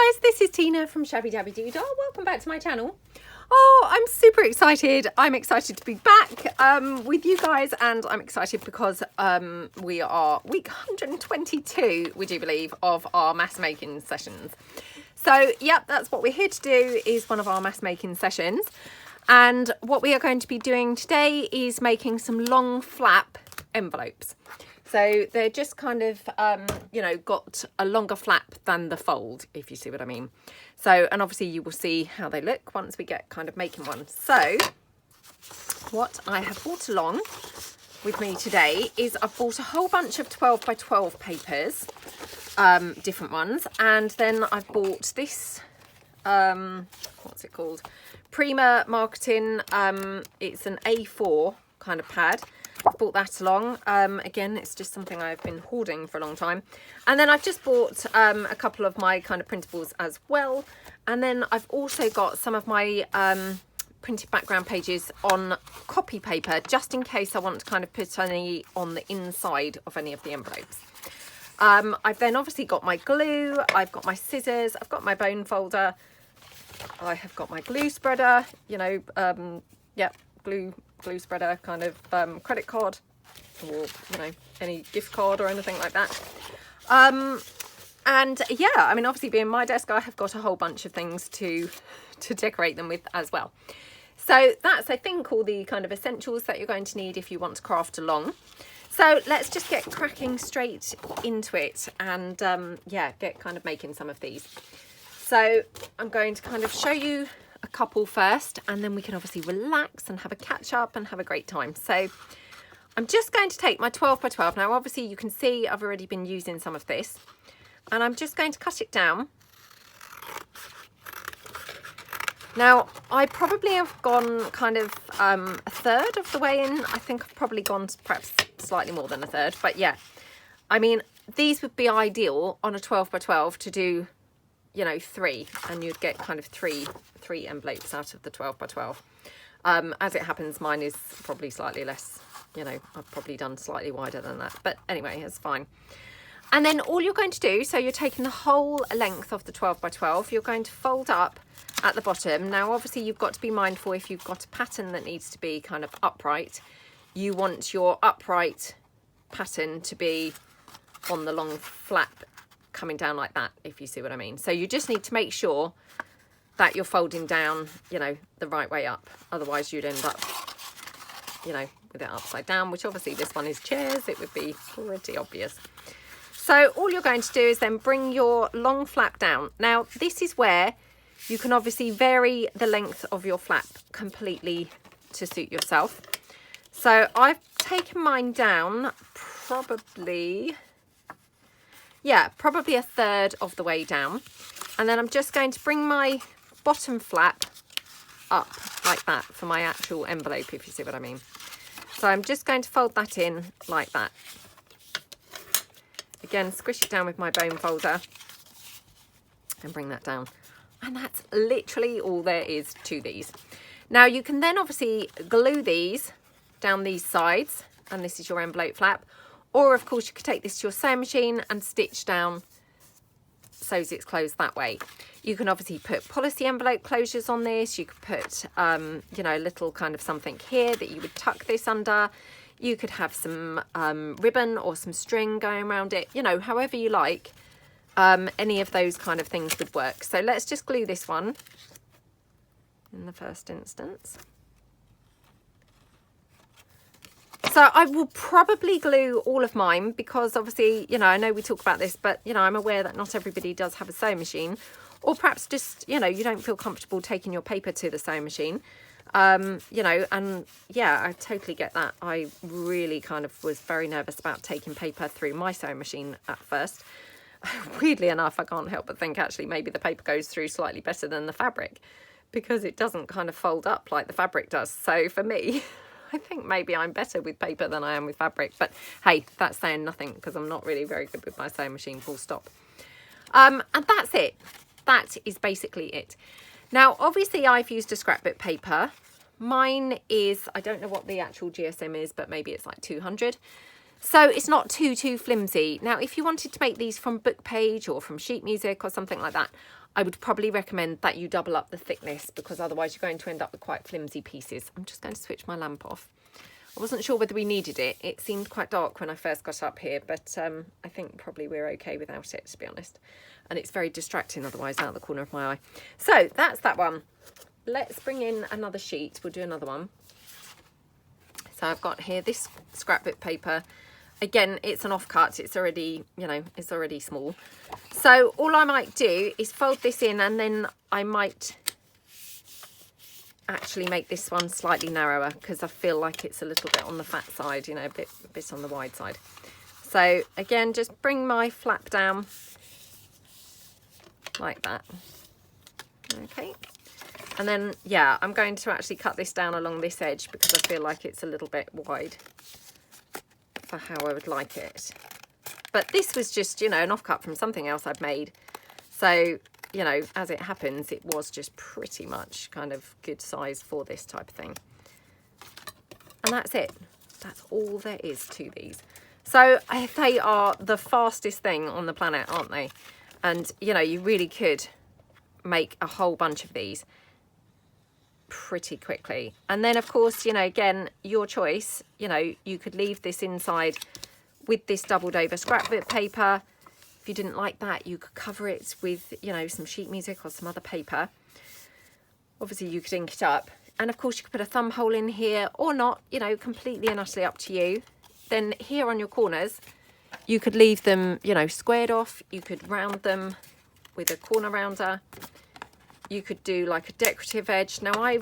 Hi guys, this is Tina from Shabby Dabby Doodah. Welcome back to my channel. Oh, I'm super excited. I'm excited to be back with you guys, and I'm excited because we are week 122, would you believe, of our mass making sessions. So, yep, that's what we're here to do, is one of our mass making sessions. And what we are going to be doing today is making some long flap envelopes. So they're just kind of, you know, got a longer flap than the fold, if you see what I mean. So, and obviously you will see how they look once we get kind of making one. So what I have brought along with me today is I've bought a whole bunch of 12 by 12 papers, different ones. And then I've bought this, what's it called? Prima Marketing. It's an A4 kind of pad. I've bought that along. Again, it's just something I've been hoarding for a long time. And then I've just bought a couple of my kind of printables as well. And then I've also got some of my printed background pages on copy paper, just in case I want to kind of put any on the inside of any of the envelopes. I've then obviously got my glue, I've got my scissors, I've got my bone folder, I have got my glue spreader, you know, yeah, glue spreader kind of credit card, or you know, any gift card or anything like that. And yeah, I mean, obviously being my desk, I have got a whole bunch of things to decorate them with as well. So that's, I think, all the kind of essentials that you're going to need if you want to craft along. So let's just get cracking straight into it and yeah, get kind of making some of these. So I'm going to kind of show you a couple first, and then we can obviously relax and have a catch up and have a great time. So I'm just going to take my 12 by 12. Now obviously you can see I've already been using some of this, and I'm just going to cut it down. Now I probably have gone kind of a third of the way in. I think I've probably gone perhaps slightly more than a third, but yeah, I mean, these would be ideal on a 12 by 12 to do, you know, 3, and you'd get kind of three envelopes out of the 12 by 12. As it happens, mine is probably slightly less, you know, I've probably done slightly wider than that, but anyway, it's fine. And then all you're going to do, so you're taking the whole length of the 12 by 12, you're going to fold up at the bottom. Now obviously you've got to be mindful, if you've got a pattern that needs to be kind of upright, you want your upright pattern to be on the long flap coming down like that, if you see what I mean. So you just need to make sure that you're folding down, you know, the right way up. Otherwise you'd end up, you know, with it upside down, which obviously this one is chairs. It would be pretty obvious. So all you're going to do is then bring your long flap down. Now this is where you can obviously vary the length of your flap completely to suit yourself. So I've taken mine down probably, yeah, probably a third of the way down. And then I'm just going to bring my bottom flap up like that for my actual envelope, if you see what I mean. So I'm just going to fold that in like that. Again, squish it down with my bone folder and bring that down. And that's literally all there is to these. Now you can then obviously glue these down these sides, and this is your envelope flap. Or of course you could take this to your sewing machine and stitch down so it's closed that way. You can obviously put policy envelope closures on this. You could put, you know, a little kind of something here that you would tuck this under. You could have some ribbon or some string going around it, you know, however you like. Any of those kind of things would work. So let's just glue this one in the first instance. So I will probably glue all of mine because obviously, you know, I know we talk about this, but, you know, I'm aware that not everybody does have a sewing machine, or perhaps just, you know, you don't feel comfortable taking your paper to the sewing machine, you know, and yeah, I totally get that. I really kind of was very nervous about taking paper through my sewing machine at first. Weirdly enough, I can't help but think actually maybe the paper goes through slightly better than the fabric because it doesn't kind of fold up like the fabric does. So for me, I think maybe I'm better with paper than I am with fabric, but hey, that's saying nothing because I'm not really very good with my sewing machine, full stop. And that's it. That is basically it. Now, obviously I've used a scrapbook paper. Mine is, I don't know what the actual GSM is, but maybe it's like 200. So it's not too flimsy. Now, if you wanted to make these from book page or from sheet music or something like that, I would probably recommend that you double up the thickness, because otherwise you're going to end up with quite flimsy pieces. I'm just going to switch my lamp off. I wasn't sure whether we needed it. It seemed quite dark when I first got up here, but I think probably we're okay without it, to be honest. And it's very distracting otherwise out of the corner of my eye. So that's that one. Let's bring in another sheet. We'll do another one. So I've got here this scrapbook paper. Again, it's an offcut. It's already, you know, it's already small. So all I might do is fold this in, and then I might actually make this one slightly narrower, because I feel like it's a little bit on the fat side, you know, a bit on the wide side. So again, just bring my flap down like that. Okay. And then, yeah, I'm going to actually cut this down along this edge, because I feel like it's a little bit wide for how I would like it. But this was just, you know, an offcut from something else I'd made. So, you know, as it happens, it was just pretty much kind of good size for this type of thing. And that's it. That's all there is to these. So they are the fastest thing on the planet, aren't they? And, you know, you really could make a whole bunch of these pretty quickly. And then, of course, you know, again, your choice. You know, you could leave this inside with this doubled over scrapbook paper. If you didn't like that, you could cover it with, you know, some sheet music or some other paper. Obviously, you could ink it up. And of course, you could put a thumb hole in here or not, you know, completely and utterly up to you. Then here on your corners, you could leave them, you know, squared off. You could round them with a corner rounder. You could do like a decorative edge. Now, I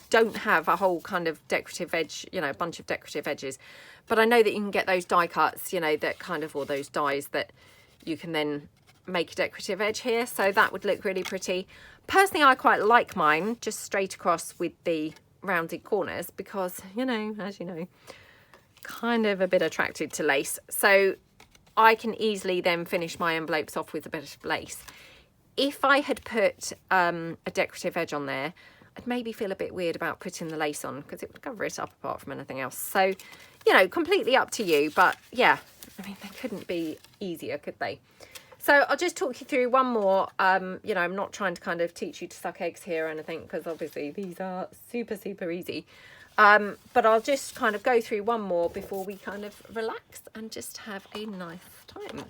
don't have a whole kind of decorative edge, you know, a bunch of decorative edges, but I know that you can get those die cuts, you know, that kind of, or those dies that you can then make a decorative edge here. So that would look really pretty. Personally, I quite like mine just straight across with the rounded corners, because, you know, as you know, kind of a bit attracted to lace. So I can easily then finish my envelopes off with a bit of lace. If I had put a decorative edge on there, I'd maybe feel a bit weird about putting the lace on, because it would cover it up apart from anything else. So, you know, completely up to you. But yeah, I mean, they couldn't be easier, could they? So I'll just talk you through one more. You know, I'm not trying to kind of teach you to suck eggs here or anything, because obviously these are super easy. But I'll just kind of go through one more before we kind of relax and just have a nice time.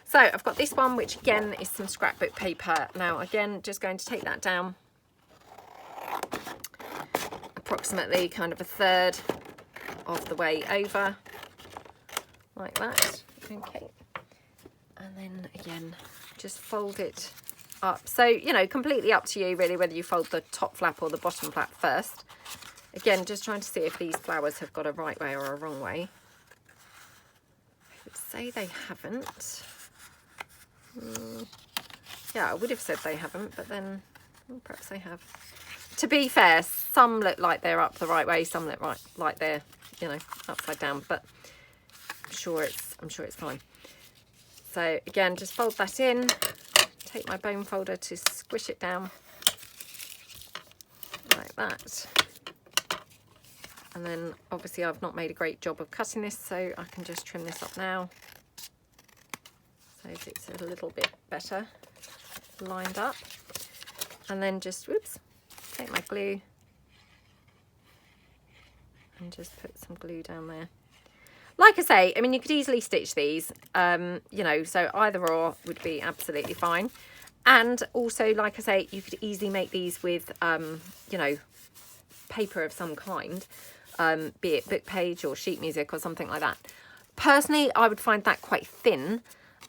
So I've got this one, which again is some scrapbook paper. Now, again, just going to take that down approximately kind of a third of the way over, like that. Okay. And then again, just fold it up. So, you know, completely up to you really, whether you fold the top flap or the bottom flap first. Again, just trying to see if these flowers have got a right way or a wrong way. I would say they haven't. Yeah, I would have said they haven't, but then perhaps they have. To be fair, some look like they're up the right way, some look like they're, you know, upside down, but I'm sure it's fine. So again, just fold that in, take my bone folder to squish it down like that. And then obviously I've not made a great job of cutting this, so I can just trim this up now, so it's a little bit better lined up. And then just, whoops, take my glue and just put some glue down there. Like I say, I mean, you could easily stitch these, you know, so either or would be absolutely fine. And also, like I say, you could easily make these with, you know, paper of some kind, be it book page or sheet music or something like that. Personally, I would find that quite thin,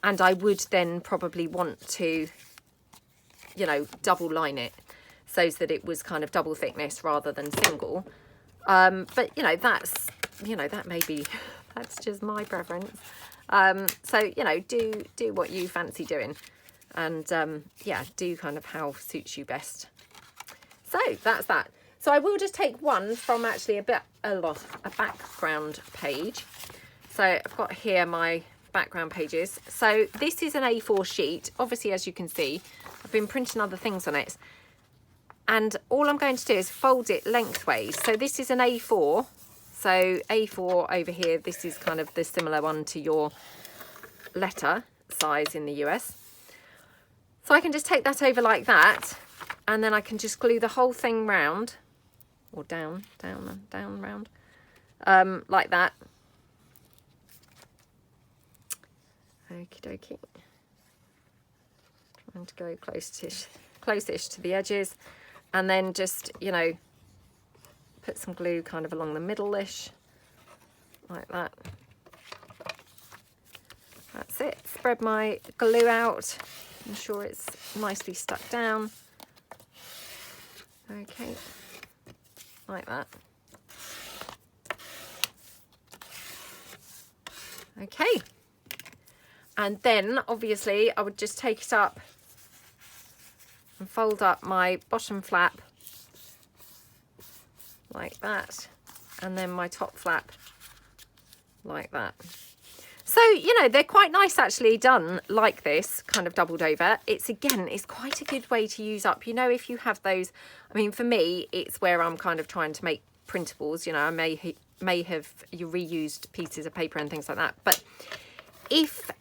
and I would then probably want to, you know, double line it so that it was kind of double thickness rather than single. But, you know, that's, you know, that may be, that's just my preference. So, you know, do what you fancy doing, and yeah, do kind of how suits you best. So that's that. So I will just take one from actually a background page. So I've got here my background pages. So this is an A4 sheet. Obviously, as you can see, I've been printing other things on it. And all I'm going to do is fold it lengthways. So this is an A4 So A4 over here, this is kind of the similar one to your letter size in the US. So I can just take that over like that, and then I can just glue the whole thing round, or down round, like that. Okie dokie. Trying to go close-ish to the edges, and then just, you know, put some glue kind of along the middle-ish, like that. That's it. Spread my glue out. Ensure it's nicely stuck down. Okay, like that. Okay. And then obviously I would just take it up and fold up my bottom flap like that, and then my top flap like that. So, you know, they're quite nice actually done like this, kind of doubled over. It's, again, it's quite a good way to use up, you know, if you have those. I mean, for me, it's where I'm kind of trying to make printables, you know, I may have reused pieces of paper and things like that. But if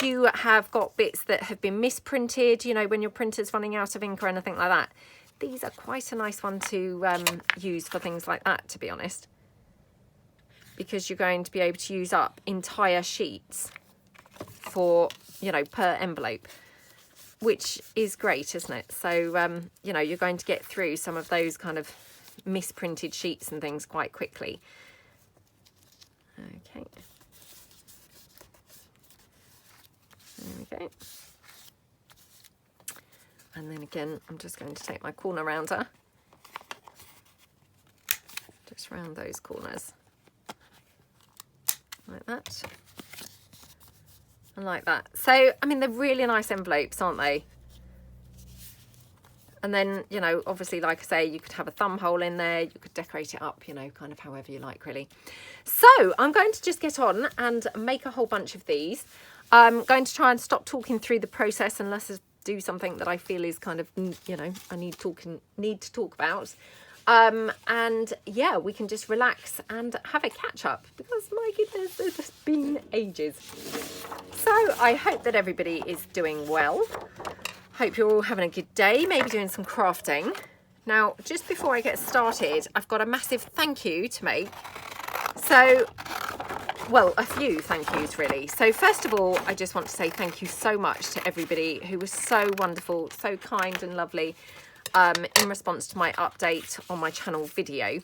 you have got bits that have been misprinted, you know, when your printer's running out of ink or anything like that, these are quite a nice one to use for things like that, to be honest, because you're going to be able to use up entire sheets for, you know, per envelope, which is great, isn't it? So, you know, you're going to get through some of those kind of misprinted sheets and things quite quickly. Okay. There we go. And then again, I'm just going to take my corner rounder, just round those corners, like that, and like that. So, I mean, they're really nice envelopes, aren't they? And then, you know, obviously, like I say, you could have a thumb hole in there, you could decorate it up, you know, kind of however you like, really. So I'm going to just get on and make a whole bunch of these. I'm going to try and stop talking through the process unless I do something that I feel is kind of, you know, I need to talk about. And yeah, we can just relax and have a catch up, because my goodness, it's just been ages. So I hope that everybody is doing well. Hope you're all having a good day, maybe doing some crafting. Now, just before I get started, I've got a massive thank you to make. So, well, a few thank yous really. So first of all, I just want to say thank you so much to everybody who was so wonderful, so kind and lovely in response to my update on my channel video.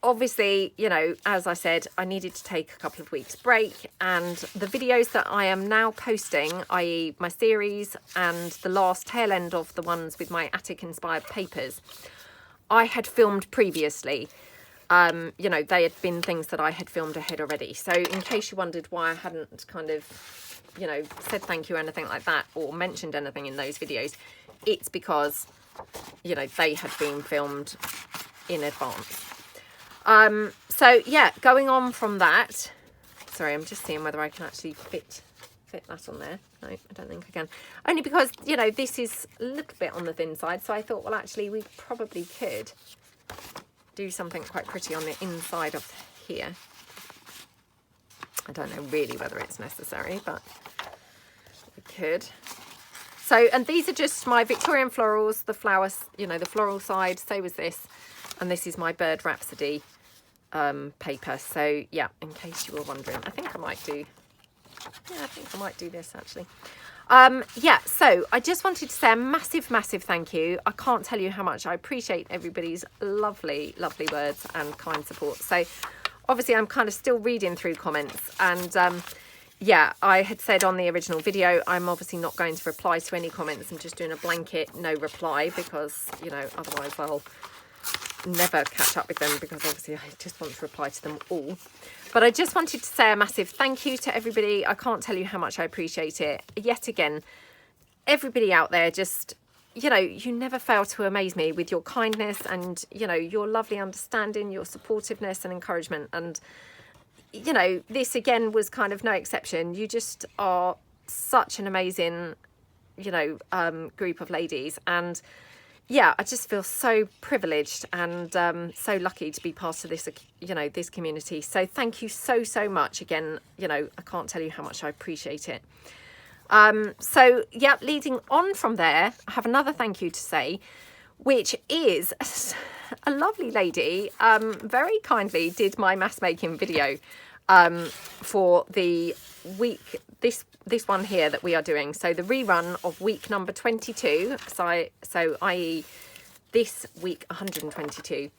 Obviously, you know, as I said, I needed to take a couple of weeks break, and the videos that I am now posting, i.e. my series and the last tail end of the ones with my attic inspired papers, I had filmed previously. You know, they had been things that I had filmed ahead already. So in case you wondered why I hadn't kind of, you know, said thank you or anything like that, or mentioned anything in those videos, it's because, you know, they had been filmed in advance. So yeah, going on from that, sorry, I'm just seeing whether I can actually fit that on there. No, I don't think I can. Only because, you know, this is a little bit on the thin side. So I thought, well, actually, we probably could do something quite pretty on the inside of here. I don't know really whether it's necessary, but we could. So, and these are just my Victorian florals, the flowers, you know, the floral side. So was this. And this is my Bird Rhapsody paper. So yeah, in case you were wondering, I think I might do this actually. Yeah, so I just wanted to say a massive thank you. I can't tell you how much I appreciate everybody's lovely words and kind support. So obviously I'm kind of still reading through comments, and yeah, I had said on the original video, I'm obviously not going to reply to any comments. I'm just doing a blanket no reply, because, you know, otherwise I'll never catch up with them, because obviously I just want to reply to them all. But I just wanted to say a massive thank you to everybody. I can't tell you how much I appreciate it. Yet again, everybody out there, just, you know, you never fail to amaze me with your kindness and, you know, your lovely understanding, your supportiveness and encouragement. And, you know, this again was kind of no exception. You just are such an amazing, you know, group of ladies. And yeah, I just feel so privileged and so lucky to be part of this, you know, this community. So thank you so, so much again. You know, I can't tell you how much I appreciate it. So yeah, leading on from there, I have another thank you to say, which is a lovely lady very kindly did my mass making video for the week, this one here that we are doing. So the rerun of week number 22, so i.e. this week 122.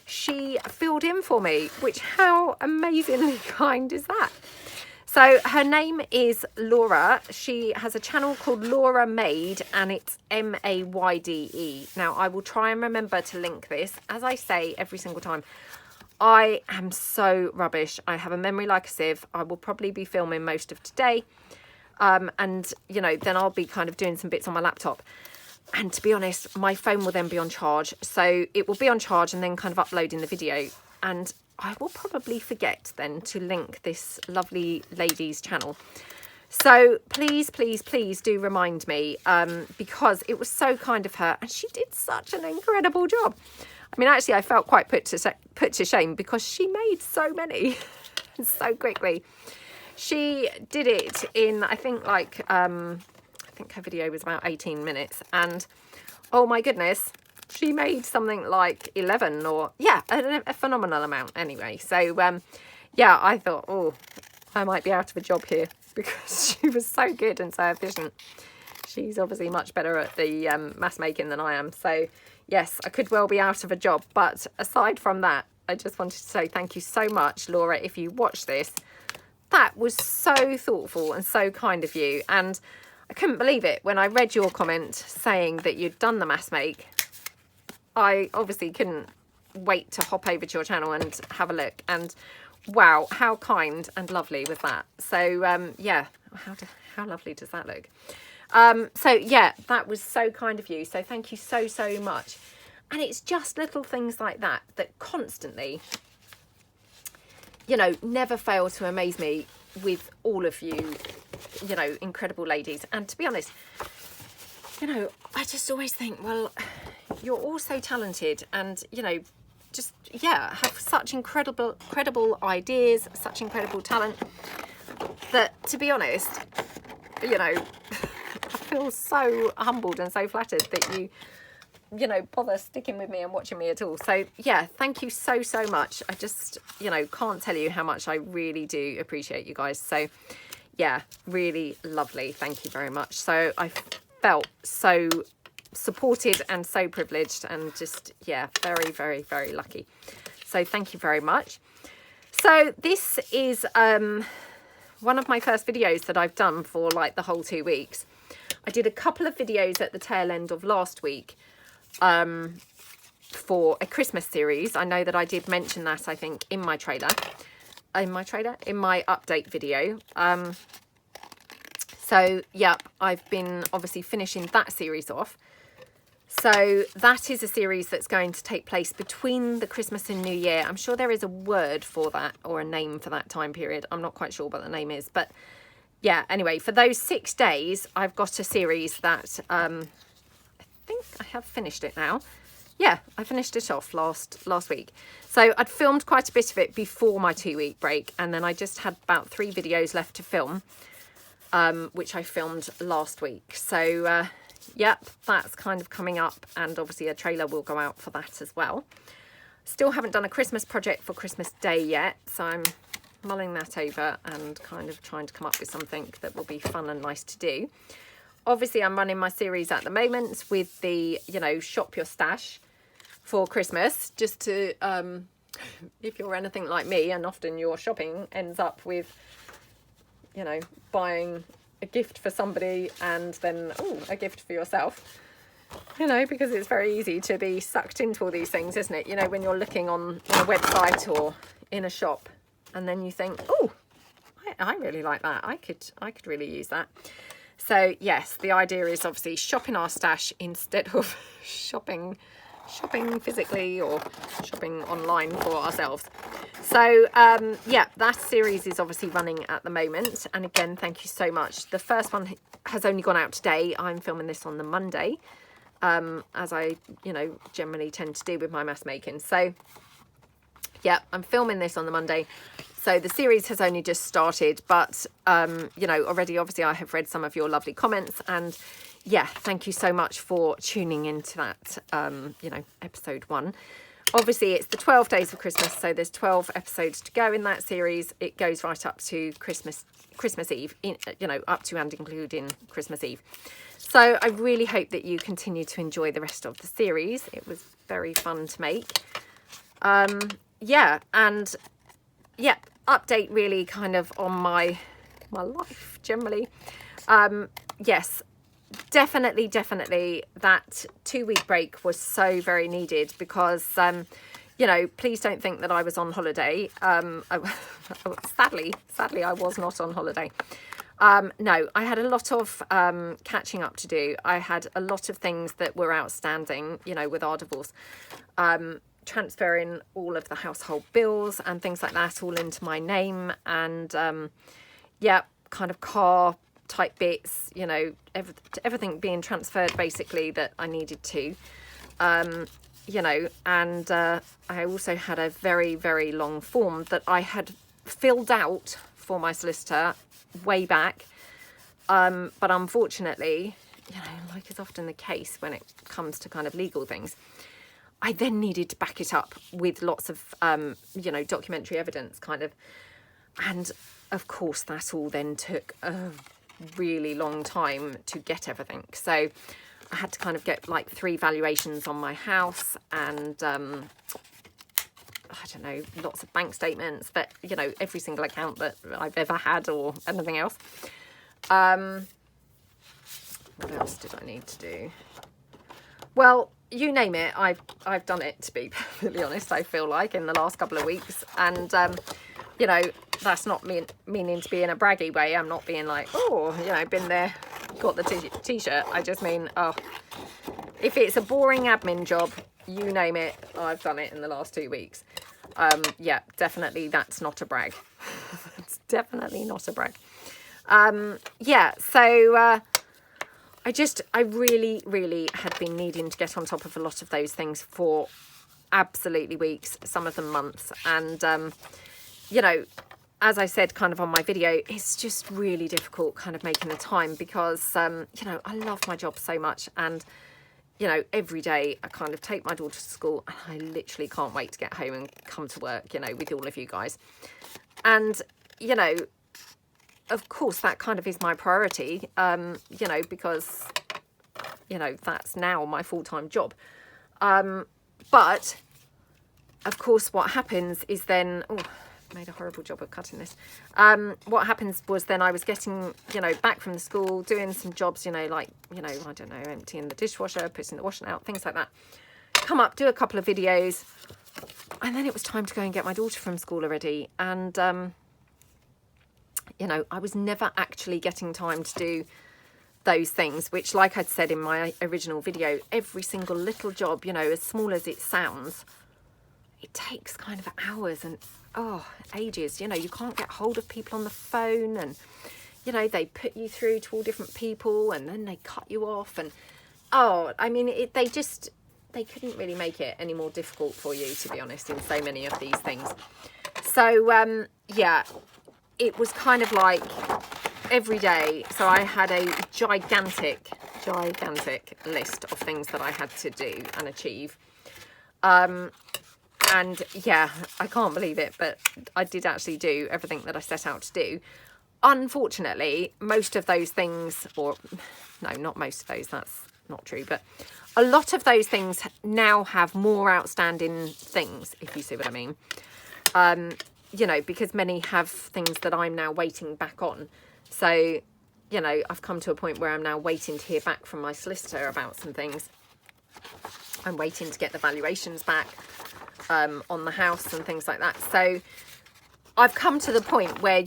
She filled in for me, which how amazingly kind is that? So her name is Laura. She has a channel called Laura Made, and it's Mayde. Now I will try and remember to link this. As I say every single time, I am so rubbish. I have a memory like a sieve. I will probably be filming most of today. And, you know, then I'll be kind of doing some bits on my laptop. And to be honest, my phone will then be on charge. So it will be on charge and then kind of uploading the video. And I will probably forget then to link this lovely lady's channel. So please, please, please do remind me, because it was so kind of her. And she did such an incredible job. I mean, actually, I felt quite put to shame because she made so many so quickly. She did it in, I think, like, I think her video was about 18 minutes. And, oh my goodness, she made something like 11 or, yeah, a phenomenal amount anyway. So, yeah, I thought, oh, I might be out of a job here because she was so good and so efficient. She's obviously much better at the mass making than I am. So, yes, I could well be out of a job. But aside from that, I just wanted to say thank you so much, Laura, if you watch this. That was so thoughtful and so kind of you. And I couldn't believe it when I read your comment saying that you'd done the mass make. I obviously couldn't wait to hop over to your channel and have a look. And wow, how kind and lovely was that. So yeah, how lovely does that look? So yeah, that was so kind of you. So thank you so, so much. And it's just little things like that that constantly, you know, never fail to amaze me with all of you, you know, incredible ladies. And to be honest, you know, I just always think, well, you're all so talented and, you know, just, yeah, have such incredible ideas, such incredible talent that, to be honest, you know, I feel so humbled and so flattered that you know, bother sticking with me and watching me at all. So yeah, thank you so, so much. I just, you know, can't tell you how much I really do appreciate you guys. So yeah, really lovely. Thank you very much. So I felt so supported and so privileged and just, yeah, very, very, very lucky. So thank you very much. So this is one of my first videos that I've done for like the whole 2 weeks. I did a couple of videos at the tail end of last week for a Christmas series. I know that I did mention that, I think, in my update video. So yeah, I've been obviously finishing that series off. So that is a series that's going to take place between the Christmas and New Year. I'm sure there is a word for that or a name for that time period. I'm not quite sure what the name is, but yeah, anyway, for those 6 days, I've got a series that I think I have finished it now. Yeah, I finished it off last week. So I'd filmed quite a bit of it before my 2-week break, and then I just had about 3 videos left to film, which I filmed last week. So yep, that's kind of coming up, and obviously a trailer will go out for that as well. Still haven't done a Christmas project for Christmas Day yet, so I'm mulling that over and kind of trying to come up with something that will be fun and nice to do. Obviously, I'm running my series at the moment with the, you know, shop your stash for Christmas, just to, if you're anything like me, and often your shopping ends up with, you know, buying a gift for somebody and then, oh, a gift for yourself, you know, because it's very easy to be sucked into all these things, isn't it? You know, when you're looking on a website or in a shop and then you think, oh, I really like that. I could really use that. So yes, the idea is obviously shopping our stash instead of shopping physically or shopping online for ourselves. So yeah, that series is obviously running at the moment. And again, thank you so much. The first one has only gone out today. I'm filming this on the Monday. as I, generally tend to do with my mess making. So, yeah, I'm filming this on the Monday. So the series has only just started, but, already, obviously, I have read some of your lovely comments. And, yeah, thank you so much for tuning into that, episode 1. Obviously, it's the 12 days of Christmas, so there's 12 episodes to go in that series. It goes right up to Christmas Eve, up to and including Christmas Eve. So I really hope that you continue to enjoy the rest of the series. It was very fun to make. Update really kind of on my life generally. Yes. Definitely that 2-week break was so very needed because, please don't think that I was on holiday. Sadly, I was not on holiday. No, I had a lot of catching up to do. I had a lot of things that were outstanding, with our divorce. Transferring all of the household bills and things like that all into my name and, kind of car type bits, everything being transferred basically that I needed to, and I also had a very, very long form that I had filled out for my solicitor way back. But unfortunately, like is often the case when it comes to kind of legal things, I then needed to back it up with lots of, documentary evidence kind of. And of course, that all then took a really long time to get everything. So I had to kind of get like 3 valuations on my house and, lots of bank statements, but, every single account that I've ever had or anything else. What else did I need to do? Well, you name it, I've done it, to be perfectly honest, I feel like, in the last couple of weeks. And, that's not meaning to be in a braggy way. I'm not being like, been there, got the t-shirt. I just mean, if it's a boring admin job, you name it, I've done it in the last 2 weeks. Definitely that's not a brag. It's definitely not a brag. I really, really had been needing to get on top of a lot of those things for absolutely weeks, some of them months. And, as I said kind of on my video, it's just really difficult kind of making the time because, I love my job so much. And, every day I kind of take my daughter to school and I literally can't wait to get home and come to work, with all of you guys. And, of course, that kind of is my priority, because, that's now my full-time job. But, of course, what happens is then... made a horrible job of cutting this. What happens was then I was getting, back from the school, doing some jobs, emptying the dishwasher, putting the washing out, things like that. Come up, do a couple of videos. And then it was time to go and get my daughter from school already. And, I was never actually getting time to do those things, which, like I'd said in my original video, every single little job, as small as it sounds, it takes kind of hours and ages. You can't get hold of people on the phone and, they put you through to all different people and then they cut you off. And, they couldn't really make it any more difficult for you, to be honest, in so many of these things. So, it was kind of like every day. So I had a gigantic list of things that I had to do and achieve. And yeah, I can't believe it, but I did actually do everything that I set out to do. Unfortunately, most of those things, or no, not most of those, that's not true, but a lot of those things now have more outstanding things, if you see what I mean. Because many have things that I'm now waiting back on. So, I've come to a point where I'm now waiting to hear back from my solicitor about some things. I'm waiting to get the valuations back. On the house and things like that. So I've come to the point where,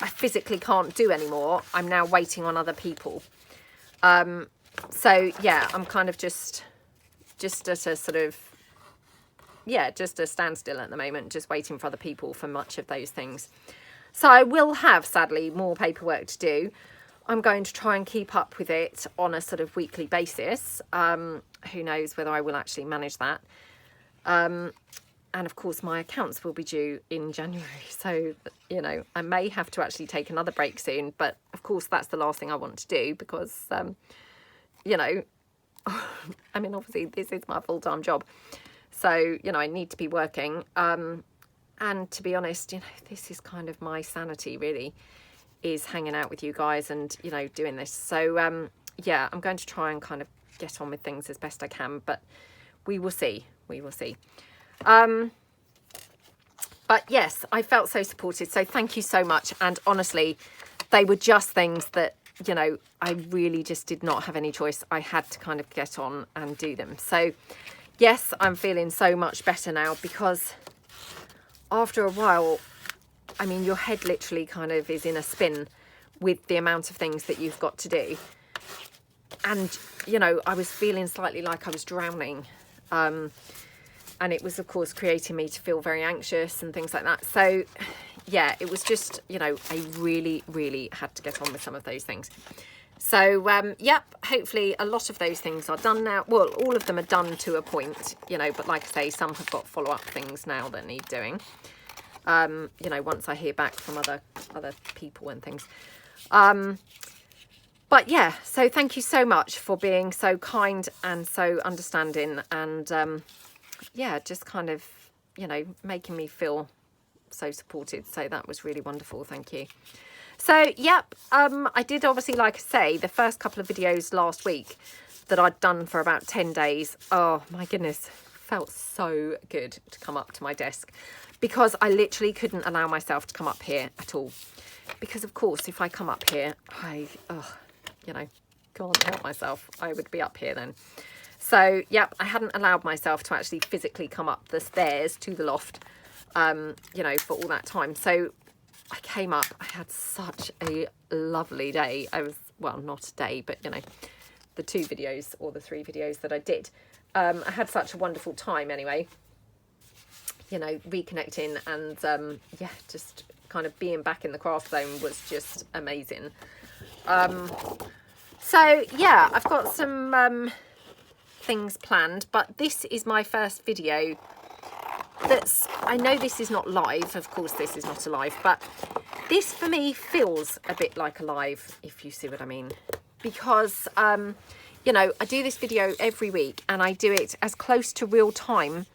I physically can't do anymore. I'm now waiting on other people. So yeah, I'm kind of just at a sort of, just a standstill at the moment, just waiting for other people for much of those things. So I will have, sadly, more paperwork to do. I'm going to try and keep up with it on a sort of weekly basis. Who knows whether I will actually manage that. And of course my accounts will be due in January, so you know, I may have to actually take another break soon, but of course that's the last thing I want to do, because you know, I mean, obviously this is my full-time job, so you know, I need to be working, and to be honest, you know, this is kind of my sanity really, is hanging out with you guys and, you know, doing this. So yeah, I'm going to try and kind of get on with things as best I can, but we will see. We will see. But yes, I felt so supported. So thank you so much. And honestly, they were just things that, you know, I really just did not have any choice. I had to kind of get on and do them. So yes, I'm feeling so much better now, because after a while, I mean, your head literally kind of is in a spin with the amount of things that you've got to do. And, you know, I was feeling slightly like I was drowning. And it was, of course, creating me to feel very anxious and things like that. So, yeah, it was just, you know, I really, really had to get on with some of those things. So, yep, hopefully a lot of those things are done now. Well, all of them are done to a point, you know, but like I say, some have got follow-up things now that need doing. You know, once I hear back from other people and things. But yeah, so thank you so much for being so kind and so understanding, and yeah, just kind of, you know, making me feel so supported. So that was really wonderful. Thank you. So, yep, I did obviously, like I say, the first couple of videos last week that I'd done for about 10 days. Oh my goodness, felt so good to come up to my desk, because I literally couldn't allow myself to come up here at all. Because of course, if I come up here, you know, can't help myself. I would be up here then. So, yep, I hadn't allowed myself to actually physically come up the stairs to the loft, you know, for all that time. So I came up, I had such a lovely day. I was, well, not a day, but, you know, the 2 videos or the 3 videos that I did. I had such a wonderful time anyway, you know, reconnecting, and, yeah, just kind of being back in the craft zone was just amazing. So, yeah, I've got some things planned, but this is my first video that's, I know this is not live, of course this is not a live, but this for me feels a bit like a live, if you see what I mean, because you know, I do this video every week and I do it as close to real time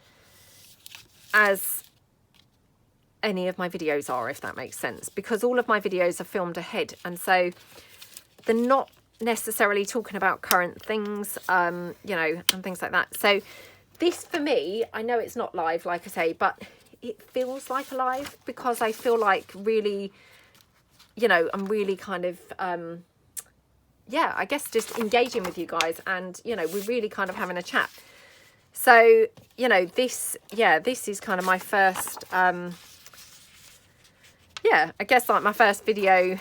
as any of my videos are, if that makes sense, because all of my videos are filmed ahead, and so they're not necessarily talking about current things, you know, and things like that. So this for me, I know it's not live, like I say, but it feels like a live, because I feel like really, you know, I'm really kind of, yeah, I guess just engaging with you guys, and, you know, we're really kind of having a chat. So, you know, this, yeah, this is kind of my first, yeah, I guess like my first video.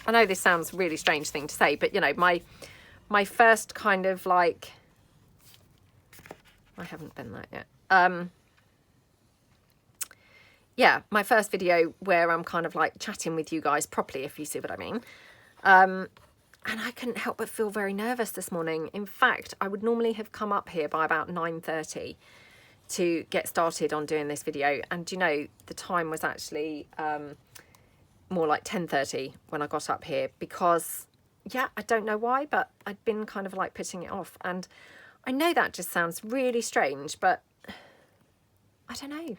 I know this sounds a really strange thing to say, but, you know, my first kind of like, I haven't done that yet. Yeah, my first video where I'm kind of like chatting with you guys properly, if you see what I mean. And I couldn't help but feel very nervous this morning. In fact, I would normally have come up here by about 9:30 to get started on doing this video. And, you know, the time was actually more like 10:30 when I got up here, because, yeah, I don't know why, but I'd been kind of like putting it off. And I know that just sounds really strange, but I don't know.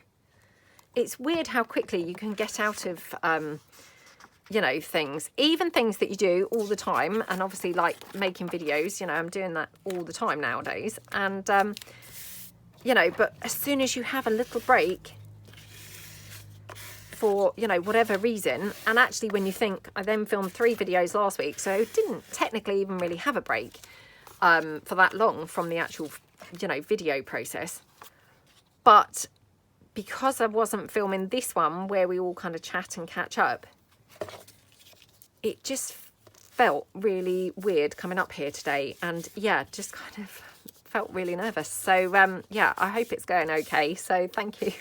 It's weird how quickly you can get out of, you know, things, even things that you do all the time. And obviously, like making videos, you know, I'm doing that all the time nowadays. And, you know, but as soon as you have a little break for, you know, whatever reason, and actually when you think, I then filmed 3 videos last week, so didn't technically even really have a break for that long from the actual, you know, video process. But because I wasn't filming this one where we all kind of chat and catch up, it just felt really weird coming up here today, and yeah, just kind of felt really nervous. So yeah, I hope it's going okay. So thank you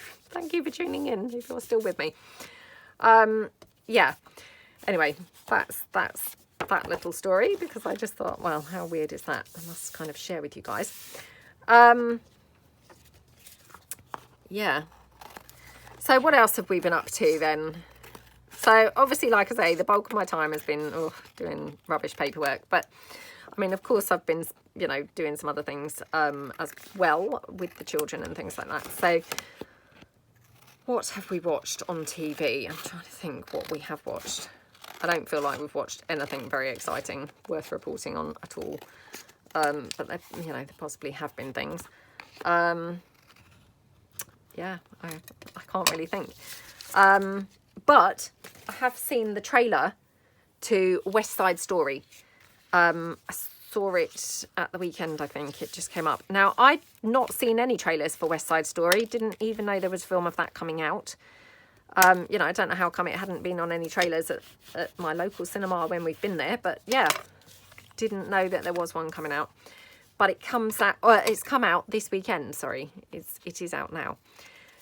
for tuning in if you're still with me. Yeah, anyway, that's that little story because I just thought, well, how weird is that? I must kind of share with you guys. Yeah. So what else have we been up to then? So obviously, like I say, the bulk of my time has been doing rubbish paperwork. But I mean, of course, I've been, you know, doing some other things as well with the children and things like that. So what have we watched on TV? I'm trying to think what we have watched. I don't feel like we've watched anything very exciting worth reporting on at all. But there, you know, there possibly have been things. Yeah, I can't really think. But I have seen the trailer to West Side Story. I saw it at the weekend, I think. It just came up. Now, I'd not seen any trailers for West Side Story. Didn't even know there was a film of that coming out. You know, I don't know how come it hadn't been on any trailers at my local cinema when we've been there. But yeah, didn't know that there was one coming out. But it comes out, or it's come out this weekend, sorry. It is out now.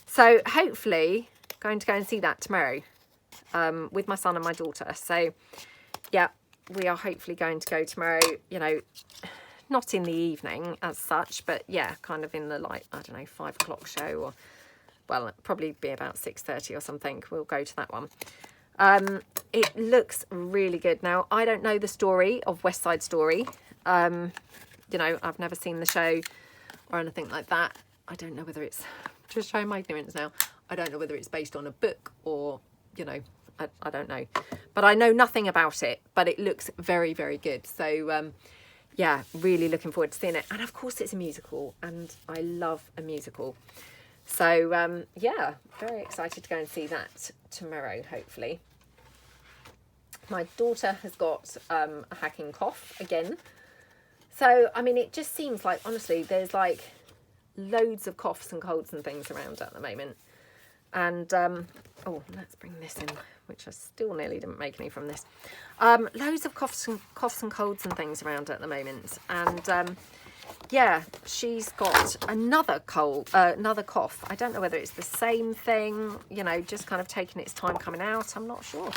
So hopefully going to go and see that tomorrow with my son and my daughter. So yeah, we are hopefully going to go tomorrow, you know, not in the evening as such, but yeah, kind of in the, like, I don't know, 5 o'clock show, or, well, it'll probably be about 6:30 or something. We'll go to that one. It looks really good. Now, I don't know the story of West Side Story. You know, I've never seen the show or anything like that. I don't know whether it's, just showing my ignorance now, I don't know whether it's based on a book or, you know, I don't know. But I know nothing about it, but it looks very, very good. So, yeah, really looking forward to seeing it. And of course it's a musical, and I love a musical. So, yeah, very excited to go and see that tomorrow, hopefully. My daughter has got a hacking cough again. So, I mean, it just seems like, honestly, there's like loads of coughs and colds and things around at the moment. And, oh, let's bring this in, which I still nearly didn't make any from this. Loads of coughs and colds and things around at the moment. And, yeah, she's got another cough. I don't know whether it's the same thing, you know, just kind of taking its time coming out. I'm not sure.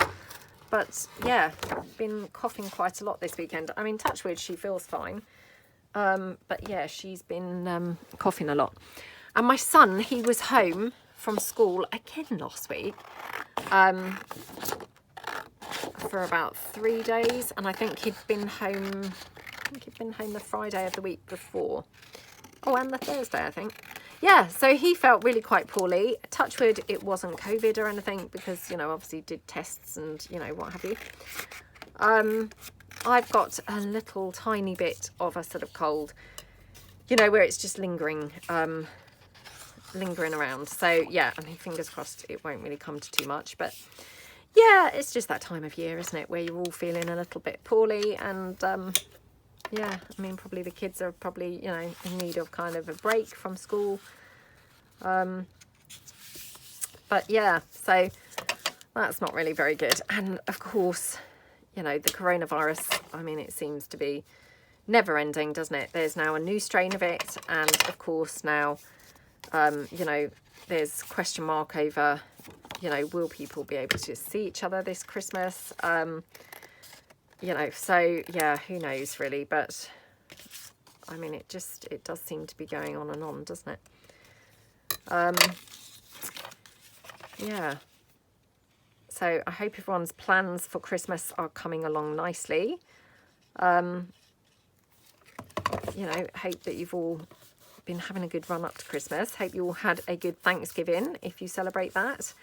But yeah, been coughing quite a lot this weekend. I mean, touch wood, she feels fine. But yeah, she's been coughing a lot. And my son, he was home from school again last week for about 3 days. And I think he'd been home, the Friday of the week before. Oh, and the Thursday, I think. Yeah, so he felt really quite poorly. Touch wood, it wasn't COVID or anything because, you know, obviously did tests and, you know, what have you. I've got a little tiny bit of a sort of cold, you know, where it's just lingering around. So, yeah, I mean, fingers crossed it won't really come to too much. But, yeah, it's just that time of year, isn't it, where you're all feeling a little bit poorly and... yeah, I mean, probably the kids are probably, you know, in need of kind of a break from school. But yeah, so that's not really very good. And of course, you know, the coronavirus, I mean, it seems to be never ending, doesn't it? There's now a new strain of it. And of course now, you know, there's question mark over, you know, will people be able to see each other this Christmas? You know, so yeah, who knows really, but I mean, it does seem to be going on and on, doesn't it? Yeah. So I hope everyone's plans for Christmas are coming along nicely. You know, hope that you've all been having a good run up to Christmas. Hope you all had a good Thanksgiving if you celebrate that.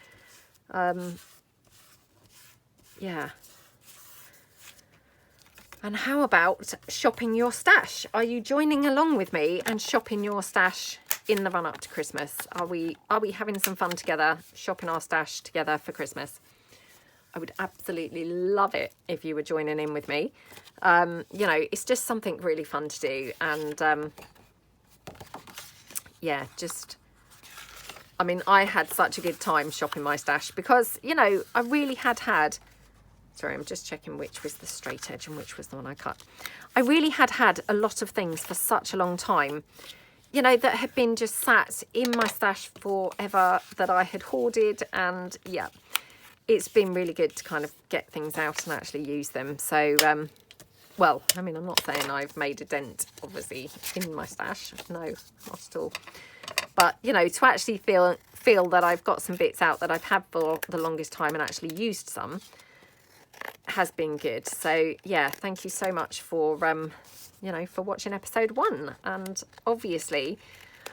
Yeah. And how about shopping your stash? Are you joining along with me and shopping your stash in the run up to Christmas? Are we having some fun together, shopping our stash together for Christmas? I would absolutely love it if you were joining in with me. You know, it's just something really fun to do. And yeah, just, I mean, I had such a good time shopping my stash because, you know, I really had, sorry, I'm just checking which was the straight edge and which was the one I cut. I really had a lot of things for such a long time, you know, that had been just sat in my stash forever, that I had hoarded. And yeah, it's been really good to kind of get things out and actually use them. So, well, I mean, I'm not saying I've made a dent, obviously, in my stash. No, not at all. But, you know, to actually feel that I've got some bits out that I've had for the longest time and actually used some has been good. So, yeah, thank you so much for, you know, for watching episode 1. And obviously,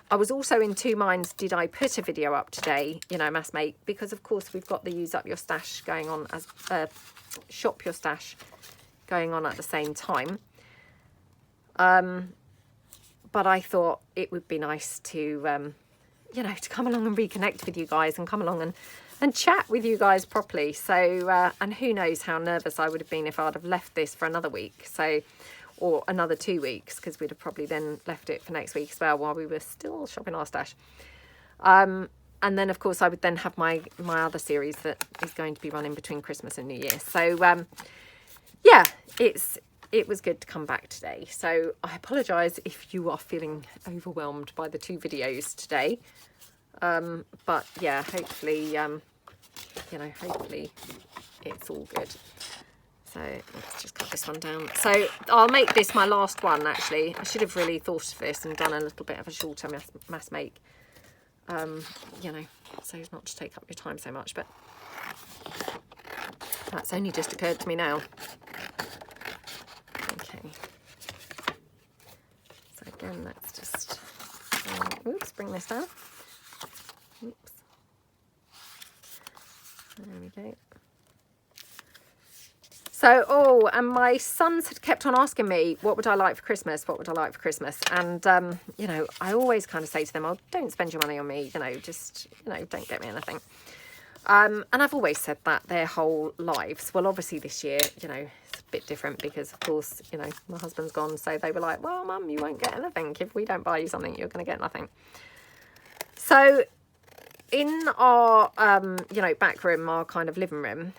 I was also in two minds, did I put a video up today, you know, Mass Make, because of course we've got the Use Up Your Stash going on, as Shop Your Stash going on at the same time. But I thought it would be nice to, you know, to come along and reconnect with you guys and come along and chat with you guys properly. So, and who knows how nervous I would have been if I'd have left this for another week. So, or another 2 weeks, because we'd have probably then left it for next week as well while we were still shopping our stash. And then, of course, I would then have my other series that is going to be running between Christmas and New Year. So, yeah, it was good to come back today. So I apologise if you are feeling overwhelmed by the 2 videos today. But, yeah, hopefully, you know, hopefully it's all good. So let's just cut this one down. So I'll make this my last one, actually. I should have really thought of this and done a little bit of a shorter mass make, you know, so as not to take up your time so much. But that's only just occurred to me now. Okay. So again, let's just, oops, bring this down. Oops. There we go. So, oh, and my sons had kept on asking me, what would I like for Christmas? What would I like for Christmas? And, you know, I always kind of say to them, oh, don't spend your money on me, you know, just, you know, don't get me anything. And I've always said that their whole lives. Well, obviously this year, you know, it's a bit different because, of course, you know, my husband's gone. So they were like, well, Mum, you won't get anything. If we don't buy you something, you're going to get nothing. So in our, you know, back room, our kind of living room,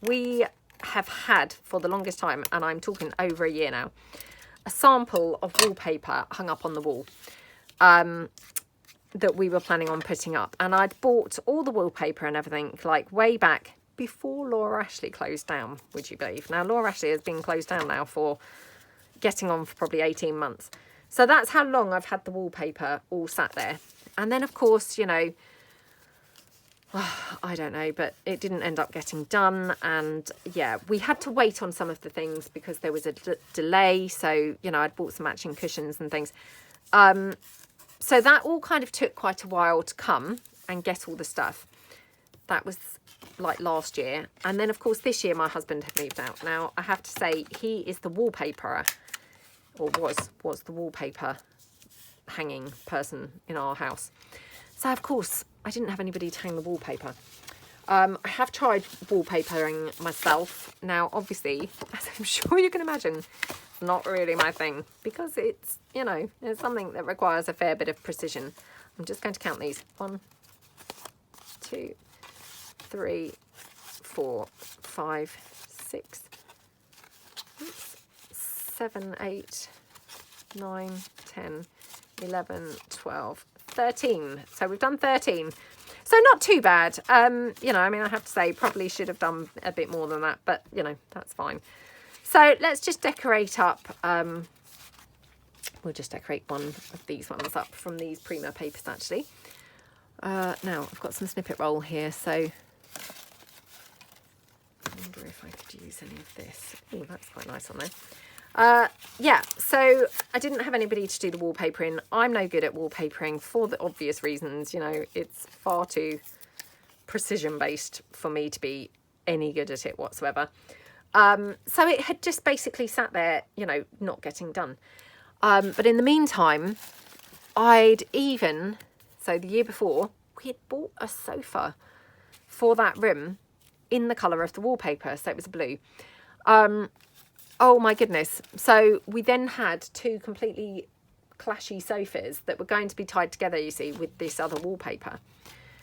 we have had for the longest time, and I'm talking over a year now, a sample of wallpaper hung up on the wall that we were planning on putting up. And I'd bought all the wallpaper and everything like way back before Laura Ashley closed down, would you believe? Now, Laura Ashley has been closed down now for getting on for probably 18 months. So that's how long I've had the wallpaper all sat there. And then, of course, you know, I don't know, but it didn't end up getting done. And yeah, we had to wait on some of the things because there was a delay. So, you know, I'd bought some matching cushions and things. So that all kind of took quite a while to come and get all the stuff. That was like last year. And then, of course, this year my husband had moved out. Now, I have to say, he is the wallpaperer, or was the wallpaper hanging person in our house. So, of course, I didn't have anybody to hang the wallpaper. I have tried wallpapering myself. Now, obviously, as I'm sure you can imagine, not really my thing, because it's, you know, it's something that requires a fair bit of precision. I'm just going to count these. 1, 2, 3, 4, 5, 6, 7, 8, 9, 10, 11, 12, 13. So we've done 13. So not too bad. You know, I mean, I have to say, probably should have done a bit more than that, but, you know, that's fine. So let's just decorate up. We'll just decorate one of these ones up from these Prima papers, actually. Now, I've got some snippet roll here, so I wonder if I could use any of this. Oh, that's quite nice on there. Yeah, so I didn't have anybody to do the wallpapering. I'm no good at wallpapering for the obvious reasons. You know, it's far too precision-based for me to be any good at it whatsoever. So it had just basically sat there, you know, not getting done. But in the meantime, I'd even, so the year before, we had bought a sofa for that room in the colour of the wallpaper. So it was blue. Oh my goodness. So we then had 2 completely clashy sofas that were going to be tied together, you see, with this other wallpaper.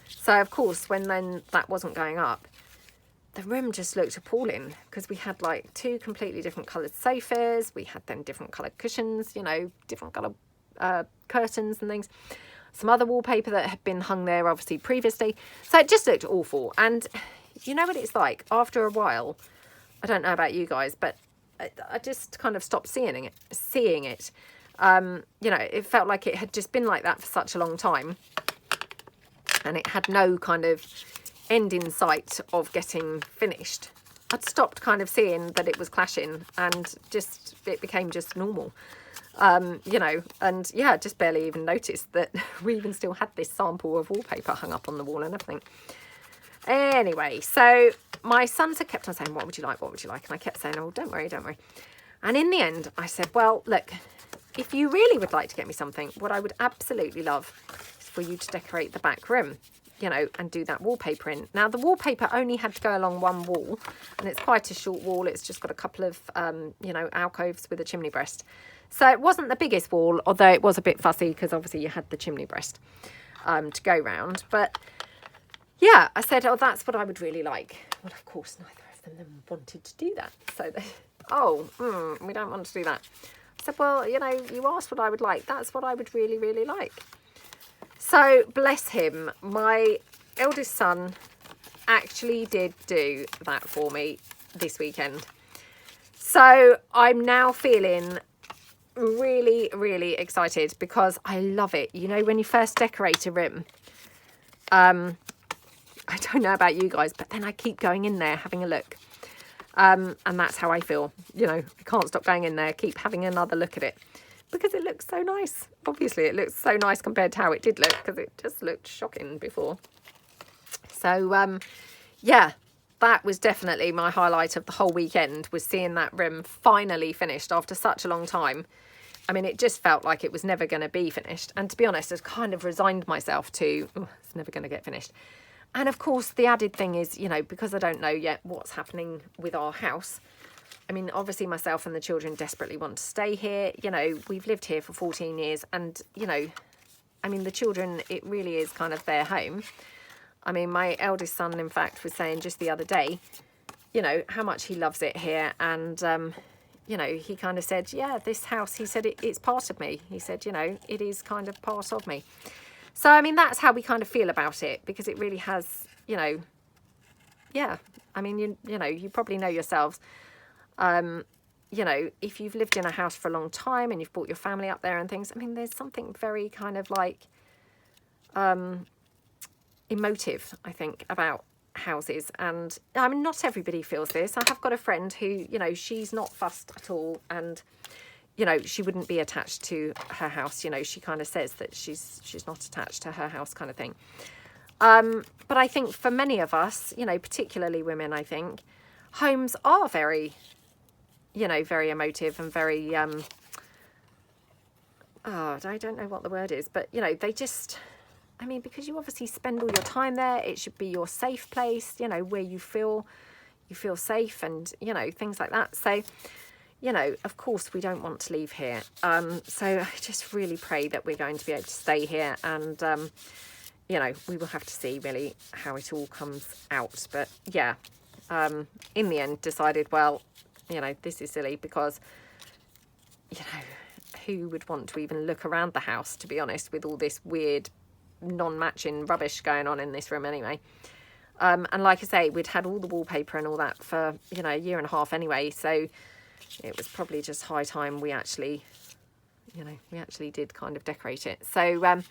So of course, when then that wasn't going up, the room just looked appalling because we had like 2 completely different coloured sofas. We had then different coloured cushions, you know, different coloured curtains and things. Some other wallpaper that had been hung there obviously previously. So it just looked awful. And, you know what it's like after a while. I don't know about you guys, but I just kind of stopped seeing it. You know, it felt like it had just been like that for such a long time, and it had no kind of end in sight of getting finished. I'd stopped kind of seeing that it was clashing, and just it became just normal. You know, and yeah, I just barely even noticed that we even still had this sample of wallpaper hung up on the wall and everything. Anyway, so my sons had kept on saying, what would you like? What would you like? And I kept saying, oh, don't worry, don't worry. And in the end, I said, well, look, if you really would like to get me something, what I would absolutely love is for you to decorate the back room, you know, and do that wallpaper in. Now, the wallpaper only had to go along one wall, and it's quite a short wall. It's just got a couple of, you know, alcoves with a chimney breast. So it wasn't the biggest wall, although it was a bit fussy because obviously you had the chimney breast to go round. But yeah, I said, oh, that's what I would really like. Well, of course, neither of them wanted to do that. So they, we don't want to do that. I said, well, you know, you asked what I would like. That's what I would really, really like. So bless him, my eldest son actually did do that for me this weekend. So I'm now feeling really, really excited because I love it. You know, when you first decorate a room, I don't know about you guys, but then I keep going in there, having a look. And that's how I feel. You know, I can't stop going in there, keep having another look at it. Because it looks so nice. Obviously, it looks so nice compared to how it did look, because it just looked shocking before. So, yeah, that was definitely my highlight of the whole weekend, was seeing that room finally finished after such a long time. I mean, it just felt like it was never going to be finished. And to be honest, I've kind of resigned myself to, oh, it's never going to get finished. And of course, the added thing is, you know, because I don't know yet what's happening with our house. I mean, obviously myself and the children desperately want to stay here. You know, we've lived here for 14 years and, you know, I mean, the children, it really is kind of their home. I mean, my eldest son, in fact, was saying just the other day, you know, how much he loves it here. And, you know, he kind of said, yeah, this house, he said, it's part of me. He said, you know, it is kind of part of me. So, I mean, that's how we kind of feel about it, because it really has, you know, yeah, I mean, you know, you probably know yourselves, you know, if you've lived in a house for a long time and you've brought your family up there and things, I mean, there's something very kind of like emotive, I think, about houses. And I mean, not everybody feels this. I have got a friend who, you know, she's not fussed at all, and you know, she wouldn't be attached to her house. You know, she kind of says that she's not attached to her house, kind of thing. But I think for many of us, you know, particularly women, I think homes are very, you know, very emotive and very I don't know what the word is, but you know, they just, I mean, because you obviously spend all your time there, it should be your safe place, you know, where you feel safe, and you know, things like that. So, you know, of course we don't want to leave here. So I just really pray that we're going to be able to stay here, and you know, we will have to see really how it all comes out. But yeah, in the end decided, well, you know, this is silly, because you know, who would want to even look around the house, to be honest, with all this weird non-matching rubbish going on in this room anyway. And like I say, we'd had all the wallpaper and all that for, you know, a year and a half anyway, so it was probably just high time we actually, you know, we actually did kind of decorate it. So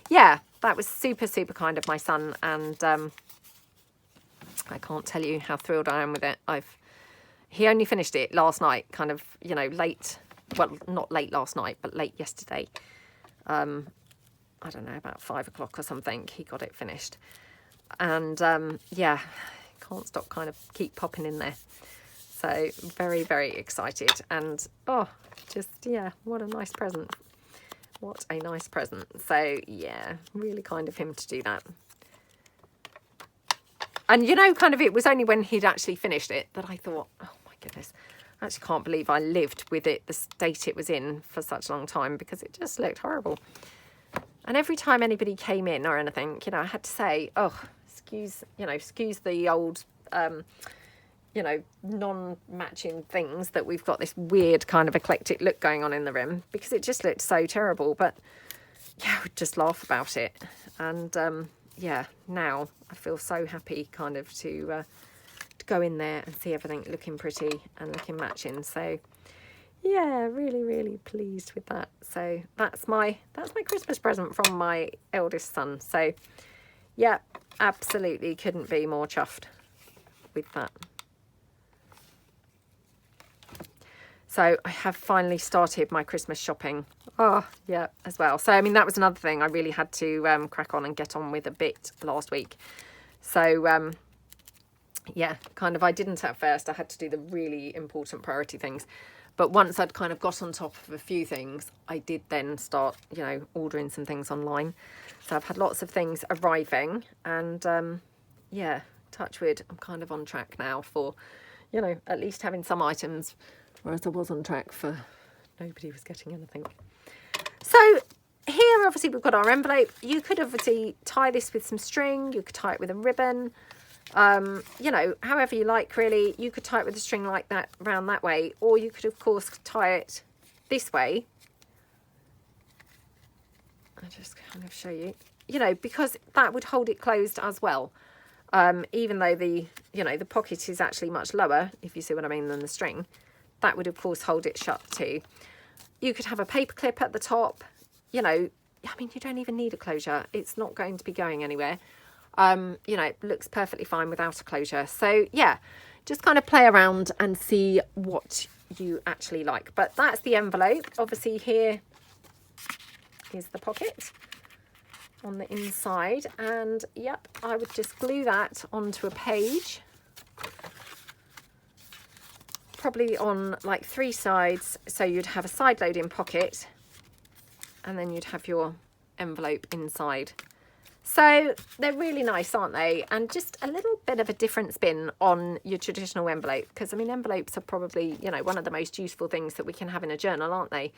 yeah, that was super, super kind of my son, and I can't tell you how thrilled I am with it. He only finished it last night, kind of, you know, late, well, not late last night, but late yesterday. I don't know, about 5 o'clock or something, he got it finished. And yeah, can't stop kind of keep popping in there. So very, very excited. And oh, just, yeah, what a nice present. What a nice present. So yeah, really kind of him to do that. And you know, kind of, it was only when he'd actually finished it that I thought, oh my goodness, I actually can't believe I lived with it, the state it was in, for such a long time, because it just looked horrible. And every time anybody came in or anything, you know, I had to say, oh, excuse the old, you know, non-matching things, that we've got this weird kind of eclectic look going on in the room, because it just looked so terrible. But yeah, I would just laugh about it. And yeah, now I feel so happy kind of to go in there and see everything looking pretty and looking matching. So yeah, really, really pleased with that. So that's my Christmas present from my eldest son. So yeah, absolutely couldn't be more chuffed with that. So I have finally started my Christmas shopping. Oh, yeah, as well. So, I mean, that was another thing I really had to crack on and get on with a bit last week. So, yeah, kind of I didn't at first. I had to do the really important priority things. But once I'd kind of got on top of a few things, I did then start, you know, ordering some things online. So I've had lots of things arriving. And, yeah, touch wood, I'm kind of on track now for, you know, at least having some items. Whereas I was on track for nobody was getting anything. So here, obviously, we've got our envelope. You could obviously tie this with some string. You could tie it with a ribbon. You know, however you like, really. You could tie it with a string like that, around that way. Or you could, of course, tie it this way. I'll just kind of show you. You know, because that would hold it closed as well. Even though the, you know, the pocket is actually much lower, if you see what I mean, than the string. That would, of course, hold it shut too. You could have a paper clip at the top. You know, I mean, you don't even need a closure. It's not going to be going anywhere. You know, it looks perfectly fine without a closure. So, yeah, just kind of play around and see what you actually like. But that's the envelope. Obviously, here is the pocket on the inside. And, yep, I would just glue that onto a page. Probably on like 3 sides, so you'd have a side loading pocket and then you'd have your envelope inside. So they're really nice, aren't they? And just a little bit of a different spin on your traditional envelope, because I mean, envelopes are probably, you know, one of the most useful things that we can have in a journal, aren't they?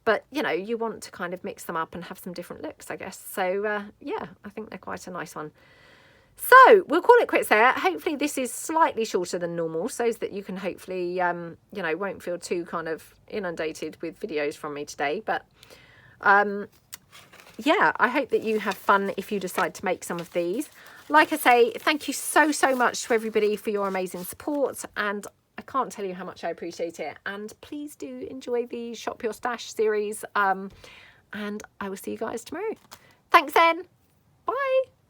But, you know, you want to kind of mix them up and have some different looks, I guess. So yeah, I think they're quite a nice one. So we'll call it quits there. Hopefully this is slightly shorter than normal, so that you can hopefully, you know, won't feel too kind of inundated with videos from me today. But yeah, I hope that you have fun if you decide to make some of these. Like I say, thank you so much to everybody for your amazing support. And I can't tell you how much I appreciate it. And please do enjoy the Shop Your Stash series. And I will see you guys tomorrow. Thanks then. Bye.